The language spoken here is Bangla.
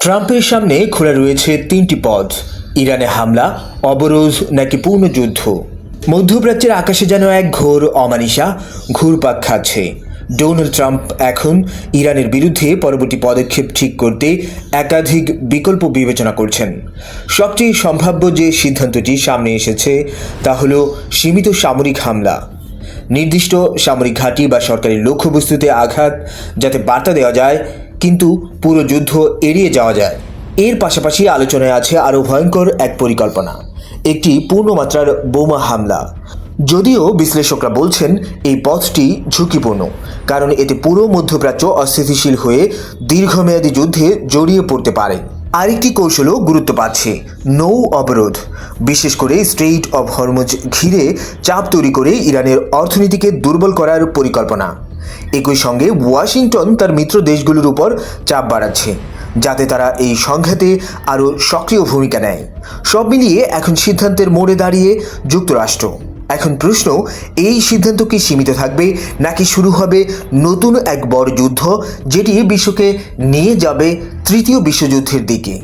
ট্রাম্পের সামনে খোলা রয়েছে তিনটি পথ: ইরানে হামলা, অবরোধ নাকি পূর্ণ যুদ্ধ। মধ্যপ্রাচ্যের আকাশে যেন এক ঘোর অমানিসা ঘুরপাক খাচ্ছে। ডোনাল্ড ট্রাম্প এখন ইরানের বিরুদ্ধে পরবর্তী পদক্ষেপ ঠিক করতে একাধিক বিকল্প বিবেচনা করছেন। সবচেয়ে সম্ভাব্য যে সিদ্ধান্তটি সামনে এসেছে তা হল সীমিত সামরিক হামলা, নির্দিষ্ট সামরিক ঘাঁটি বা সরকারি লক্ষ্যবস্তুতে আঘাত, যাতে বার্তা দেওয়া যায় কিন্তু পুরো যুদ্ধ এড়িয়ে যাওয়া যায়। এর পাশাপাশি আলোচনায় আছে আরও ভয়ঙ্কর এক পরিকল্পনা, একটি পূর্ণমাত্রার বোমা হামলা। যদিও বিশ্লেষকরা বলছেন এই পথটি ঝুঁকিপূর্ণ, কারণ এতে পুরো মধ্যপ্রাচ্য অস্থিতিশীল হয়ে দীর্ঘমেয়াদী যুদ্ধে জড়িয়ে পড়তে পারে। আরেকটি কৌশলও গুরুত্ব পাচ্ছে: নৌ অবরোধ, বিশেষ করে স্ট্রেইট অব হরমুজ ঘিরে চাপ তৈরি করে ইরানের অর্থনীতিকে দুর্বল করার পরিকল্পনা। একই সঙ্গে ওয়াশিংটন তার মিত্র দেশগুলোর উপর চাপ বাড়াচ্ছে, যাতে তারা এই সংঘাতে আরও সক্রিয় ভূমিকা নেয়। সব মিলিয়ে এখন সিদ্ধান্তের মোড়ে দাঁড়িয়ে যুক্তরাষ্ট্র। এখন প্রশ্ন, এই সিদ্ধান্ত কি সীমিত থাকবে নাকি শুরু হবে নতুন এক বড় যুদ্ধ, যেটি বিশ্বকে নিয়ে যাবে তৃতীয় বিশ্বযুদ্ধের দিকে?